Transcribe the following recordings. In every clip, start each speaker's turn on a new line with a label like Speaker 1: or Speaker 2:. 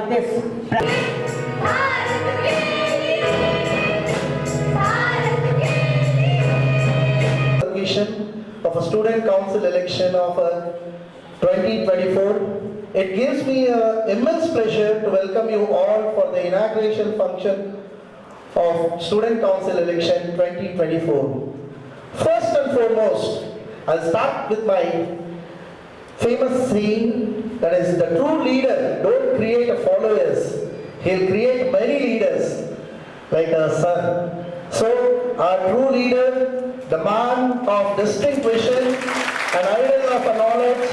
Speaker 1: this
Speaker 2: of a student council election of 2024. It gives me immense pleasure to welcome you all for the inauguration function of student council election 2024. First and foremost, I'll start with my famous saying, that is, the true leader don't create followers, he'll create many leaders like a son. So our true leader, the man of distinct vision, an idol of knowledge,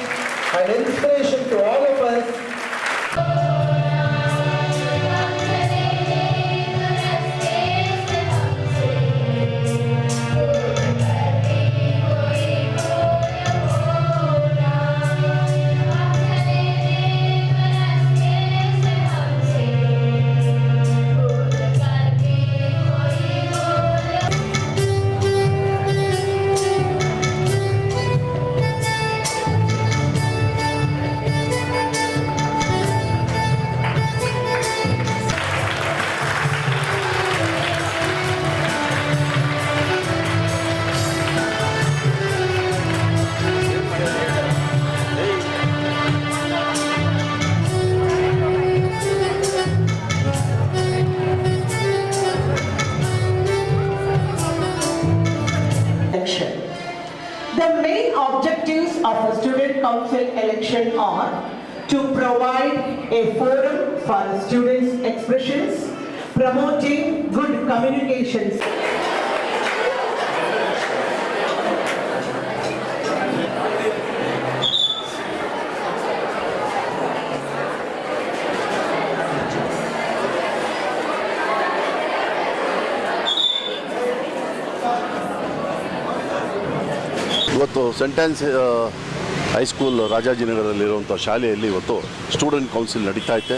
Speaker 2: an inspiration to all of us.
Speaker 1: The main objectives of a student council election are to provide a forum for students' expressions, promoting good communications.
Speaker 3: ಇವತ್ತು scent high school ರಾಜಾಜಿನಗರದಲ್ಲಿರುವಂಥ ಶಾಲೆಯಲ್ಲಿ ಇವತ್ತು student council ನಡೀತಾ ಇದೆ.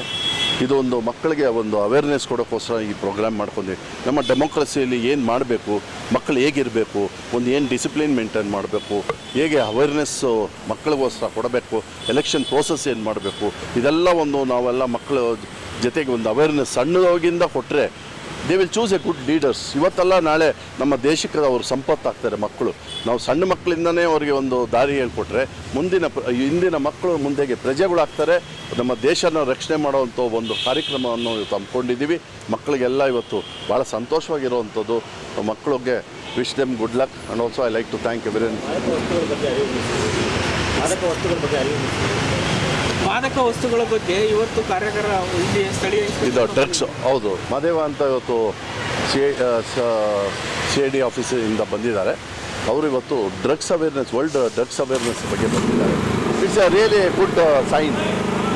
Speaker 3: ಇದೊಂದು ಮಕ್ಕಳಿಗೆ ಒಂದು awareness ಕೊಡೋಕ್ಕೋಸ್ಕರ ಈ program ಮಾಡ್ಕೊಂಡ್ವಿ. ನಮ್ಮ ಡೆಮೋಕ್ರಸಿಯಲ್ಲಿ ಏನು ಮಾಡಬೇಕು, ಮಕ್ಕಳು ಹೇಗಿರಬೇಕು, ಒಂದು ಏನು ಡಿಸಿಪ್ಲಿನ್ ಮೇಂಟೈನ್ ಮಾಡಬೇಕು, ಹೇಗೆ ಅವೇರ್ನೆಸ್ಸು ಮಕ್ಕಳಿಗೋಸ್ಕರ ಕೊಡಬೇಕು, ಎಲೆಕ್ಷನ್ ಪ್ರೋಸೆಸ್ ಏನು ಮಾಡಬೇಕು, ಇದೆಲ್ಲ ಒಂದು ನಾವೆಲ್ಲ ಮಕ್ಕಳ ಜೊತೆಗೆ ಒಂದು ಅವೇರ್ನೆಸ್ ಸಣ್ಣದಾಗಿಂದ ಕೊಟ್ಟರೆ they will choose A good leaders. ಇವತ್ತಲ್ಲ ನಾಳೆ ನಮ್ಮ ದೇಶಕ್ಕೆ ಅವರು ಸಂಪತ್ತಾಗ್ತಾರೆ ಮಕ್ಕಳು. ನಾವು ಸಣ್ಣ ಮಕ್ಕಳಿಂದನೇ ಅವರಿಗೆ ಒಂದು ದಾರಿ ಹೇಳ್ಕೊಟ್ರೆ ಇಂದಿನ ಮಕ್ಕಳು ಮುಂದೆಗೆ ಪ್ರಜೆಗಳಾಗ್ತಾರೆ. ನಮ್ಮ ದೇಶನ ರಕ್ಷಣೆ ಮಾಡುವಂಥ ಒಂದು ಕಾರ್ಯಕ್ರಮವನ್ನು ಇವತ್ತು ಹಮ್ಮಿಕೊಂಡಿದ್ದೀವಿ. ಮಕ್ಕಳಿಗೆಲ್ಲ ಇವತ್ತು ಭಾಳ ಸಂತೋಷವಾಗಿರುವಂಥದ್ದು. ಮಕ್ಕಳಿಗೆ wish them good luck and also I like to thank everyone.
Speaker 4: ಮಾದಕ ವಸ್ತುಗಳ ಬಗ್ಗೆ ಇವತ್ತು ಕಾರ್ಯಾಗಾರ ಇಲ್ಲಿ ಸ್ಥಳೀಯ
Speaker 3: ಇದು ಡ್ರಗ್ಸ್ ಹೌದು ಮದೇವ ಅಂತ ಇವತ್ತು CID ಆಫೀಸಿಂದ ಬಂದಿದ್ದಾರೆ. ಅವರು ಇವತ್ತು drugs awareness, world drugs awareness ಬಗ್ಗೆ ಬಂದಿದ್ದಾರೆ. It's a really good sign.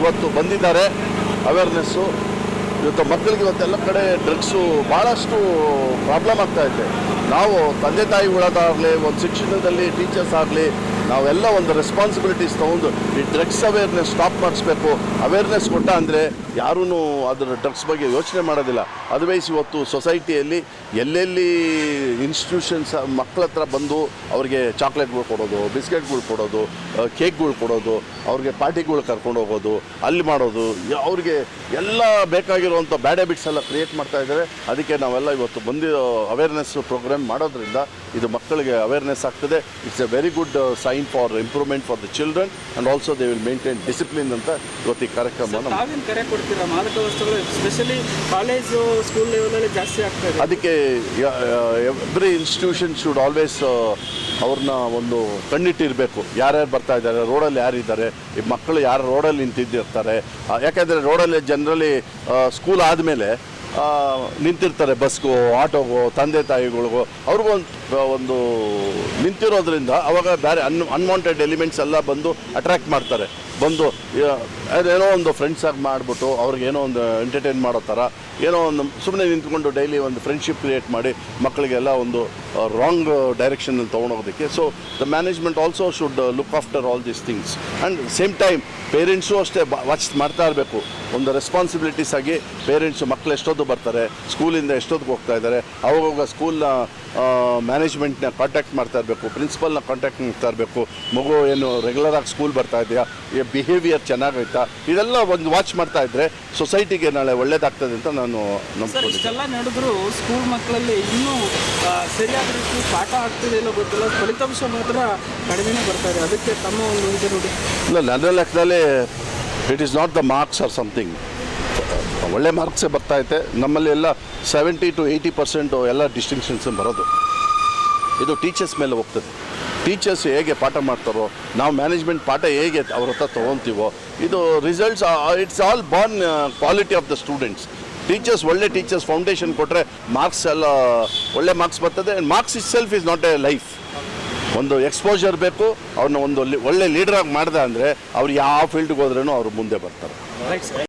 Speaker 3: ಇವತ್ತು ಬಂದಿದ್ದಾರೆ ಅವೇರ್ನೆಸ್ಸು. ಇವತ್ತು ಮಕ್ಕಳಿಗೆ ಇವತ್ತೆಲ್ಲ ಕಡೆ ಡ್ರಗ್ಸು ಭಾಳಷ್ಟು ಪ್ರಾಬ್ಲಮ್ ಆಗ್ತಾಯಿದೆ. ನಾವು ತಂದೆ ತಾಯಿಗಳಾಗಲಿ, ಒಂದು ಶಿಕ್ಷಣದಲ್ಲಿ ಟೀಚರ್ಸ್ ಆಗಲಿ, ನಾವೆಲ್ಲ ಒಂದು ರೆಸ್ಪಾನ್ಸಿಬಿಲಿಟೀಸ್ ತೊಗೊಂಡು ಈ ಡ್ರಗ್ಸ್ ಅವೇರ್ನೆಸ್ ಸ್ಟಾಪ್ ಮಾಡಿಸ್ಬೇಕು. ಅವೇರ್ನೆಸ್ ಕೊಟ್ಟ ಅಂದರೆ ಯಾರೂ ಅದರ ಡ್ರಗ್ಸ್ ಬಗ್ಗೆ ಯೋಚನೆ ಮಾಡೋದಿಲ್ಲ. ಅದರ್ವೈಸ್ ಇವತ್ತು ಸೊಸೈಟಿಯಲ್ಲಿ ಎಲ್ಲೆಲ್ಲಿ ಇನ್ಸ್ಟಿಟ್ಯೂಷನ್ಸ್ ಮಕ್ಕಳ ಹತ್ರ ಬಂದು ಅವ್ರಿಗೆ ಚಾಕ್ಲೇಟ್ಗಳು ಕೊಡೋದು, ಬಿಸ್ಕೆಟ್ಗಳು ಕೊಡೋದು, ಕೇಕ್ಗಳು ಕೊಡೋದು, ಅವ್ರಿಗೆ ಪಾರ್ಟಿಗಳು ಕರ್ಕೊಂಡು ಹೋಗೋದು, ಅಲ್ಲಿ ಮಾಡೋದು, ಅವ್ರಿಗೆ ಎಲ್ಲ ಬೇಕಾಗಿರುವಂಥ ಬ್ಯಾಡ್ ಹ್ಯಾಬಿಟ್ಸ್ ಎಲ್ಲ ಕ್ರಿಯೇಟ್ ಮಾಡ್ತಾಯಿದ್ದಾರೆ. ಅದಕ್ಕೆ ನಾವೆಲ್ಲ ಇವತ್ತು ಬಂದಿರೋ ಅವೇರ್ನೆಸ್ ಪ್ರೋಗ್ರಾಮ್ ಮಾಡೋದ್ರಿಂದ ಇದು ಮಕ್ಕಳಿಗೆ ಅವೇರ್ನೆಸ್ ಆಗ್ತದೆ. It's a very good sign for improvement for the children and also they will maintain discipline ಅಂತ ಇವತ್ತು ಈ ಕಾರ್ಯಕ್ರಮವನ್ನು
Speaker 4: ಕರೆ ಕೊಡ್ತೀರಾ. ಮಾದಕ ವಸ್ತುಗಳು ಎಸ್ಪೆಷಲಿ ಕಾಲೇಜು ಸ್ಕೂಲ್ ಲೆವೆಲಲ್ಲಿ ಜಾಸ್ತಿ ಆಗ್ತದೆ.
Speaker 3: ಅದಕ್ಕೆ ಎವ್ರಿ ಇನ್ಸ್ಟಿಟ್ಯೂಷನ್ ಶುಡ್ ಆಲ್ವೇಸ್ ಅವ್ರನ್ನ ಒಂದು ಕಣ್ಣಿಟ್ಟಿರಬೇಕು. ಯಾರ್ಯಾರು ಬರ್ತಾ ಇದ್ದಾರೆ, ರೋಡಲ್ಲಿ ಯಾರಿದ್ದಾರೆ, ಈ ಮಕ್ಕಳು ಯಾರು ರೋಡಲ್ಲಿ ನಿಂತಿದ್ದಿರ್ತಾರೆ. ಯಾಕೆಂದರೆ ರೋಡಲ್ಲಿ ಜನರಲಿ ಸ್ಕೂಲ್ ಆದಮೇಲೆ ನಿಂತಿರ್ತಾರೆ, ಬಸ್ಗೋ ಆಟೋಗೋ ತಂದೆ ತಾಯಿಗಳಿಗೋ ಅವ್ರಿಗೊಂದು ನಿಂತಿರೋದ್ರಿಂದ ಅವಾಗ ಬೇರೆ ಅನ್ವಾಂಟೆಡ್ ಎಲಿಮೆಂಟ್ಸ್ ಎಲ್ಲ ಬಂದು ಅಟ್ರ್ಯಾಕ್ಟ್ ಮಾಡ್ತಾರೆ. ಬಂದು ಅದೇನೋ ಒಂದು ಫ್ರೆಂಡ್ಸಾಗಿ ಮಾಡಿಬಿಟ್ಟು ಅವ್ರಿಗೇನೋ ಒಂದು ಎಂಟರ್ಟೈನ್ ಮಾಡೋ ಥರ ಏನೋ ಒಂದು ಸುಮ್ಮನೆ ನಿಂತ್ಕೊಂಡು ಡೈಲಿ ಒಂದು ಫ್ರೆಂಡ್ಶಿಪ್ ಕ್ರಿಯೇಟ್ ಮಾಡಿ ಮಕ್ಕಳಿಗೆಲ್ಲ ಒಂದು ರಾಂಗ್ ಡೈರೆಕ್ಷನಲ್ಲಿ ತೊಗೊಂಡೋಗೋದಕ್ಕೆ. So the management also should look after all these things and same time parents ಅಷ್ಟೇ ವಾಚ್ ಮಾಡ್ತಾ ಇರಬೇಕು. ಒಂದು ರೆಸ್ಪಾನ್ಸಿಬಿಲಿಟೀಸ್ ಆಗಿ ಪೇರೆಂಟ್ಸು ಮಕ್ಕಳು ಎಷ್ಟೊತ್ತು ಬರ್ತಾರೆ, ಸ್ಕೂಲಿಂದ ಎಷ್ಟೊತ್ತಿಗೆ ಹೋಗ್ತಾ ಇದ್ದಾರೆ, ಅವಾಗ ಸ್ಕೂಲ್ನ ಮ್ಯಾನೇಜ್ಮೆಂಟ್ನ ಕಾಂಟ್ಯಾಕ್ಟ್ ಮಾಡ್ತಾ ಇರಬೇಕು, ಪ್ರಿನ್ಸಿಪಲ್ನ ಕಾಂಟ್ಯಾಕ್ಟ್ ಮಾಡ್ತಾ ಇರಬೇಕು. ಮಗು ಏನು ರೆಗ್ಯುಲರಾಗಿ ಸ್ಕೂಲ್ ಬರ್ತಾ ಇದೆಯಾ, ಬಿಹೇವಿಯರ್ ಚೆನ್ನಾಗೈತಾ, ಇದೆಲ್ಲ ಒಂದು ವಾಚ್ ಮಾಡ್ತಾ ಇದ್ದರೆ ಸೊಸೈಟಿಗೆ ನಾಳೆ ಒಳ್ಳೇದಾಗ್ತದೆ ಅಂತ ನಾನು
Speaker 4: ಸರ್
Speaker 3: ನಂಬ್ಕೊಂಡಿದ್ದೆ.
Speaker 4: ಇಷ್ಟೆಲ್ಲ ನಡೆದ್ರು ಸ್ಕೂಲ್ ಮಕ್ಕಳಲ್ಲಿ ಇನ್ನೂ ಸರಿಯಾದ ರೀತಿ ಪಾಠ ಆಗ್ತಿದೆ ಇಲ್ಲೋ ಗೊತ್ತಿಲ್ಲ, ಫಲಿತಾಂಶ ಮಾತ್ರ ಕಡಿಮೆನೇ ಬರ್ತಾ ಇದೆ. ಅದಕ್ಕೆ ತಮ್ಮ ಒಂದು ಇದು ನೋಡಿ.
Speaker 3: ಇಲ್ಲ, ನನ್ನ ಲೆಕ್ಕದಲ್ಲಿ it is not the marks or something. ಒಳ್ಳೆ ಮಾರ್ಕ್ಸೇ ಬರ್ತಾಯಿದೆ ನಮ್ಮಲ್ಲಿ. ಎಲ್ಲ 70 to 80% ಎಲ್ಲ ಡಿಸ್ಟಿಂಕ್ಷನ್ಸ್ ಬರೋದು. ಇದು ಟೀಚರ್ಸ್ ಮೇಲೆ ಹೋಗ್ತದೆ. ಟೀಚರ್ಸ್ ಹೇಗೆ ಪಾಠ ಮಾಡ್ತಾರೋ, ನಾವು ಮ್ಯಾನೇಜ್ಮೆಂಟ್ ಪಾಠ ಹೇಗೆ ಅವ್ರ ಹತ್ರ ತೊಗೊತೀವೋ, ಇದು results it's all Born quality of the students. Teachers ಒಳ್ಳೆ ಟೀಚರ್ಸ್ ಫೌಂಡೇಶನ್ ಕೊಟ್ಟರೆ ಮಾರ್ಕ್ಸ್ ಎಲ್ಲ ಒಳ್ಳೆ ಮಾರ್ಕ್ಸ್ ಬರ್ತದೆ. And marks it self is not A life. ಒಂದು ಎಕ್ಸ್ಪೋಜರ್ ಬೇಕು. ಅವ್ರನ್ನ ಒಂದು ಒಳ್ಳೆ ಲೀಡ್ರಾಗಿ ಮಾಡಿದೆ ಅಂದರೆ ಅವ್ರು ಯಾವ ಫೀಲ್ಡ್ಗೆ ಹೋದ್ರೂ ಅವ್ರು ಮುಂದೆ ಬರ್ತಾರೆ.
Speaker 4: Right sir.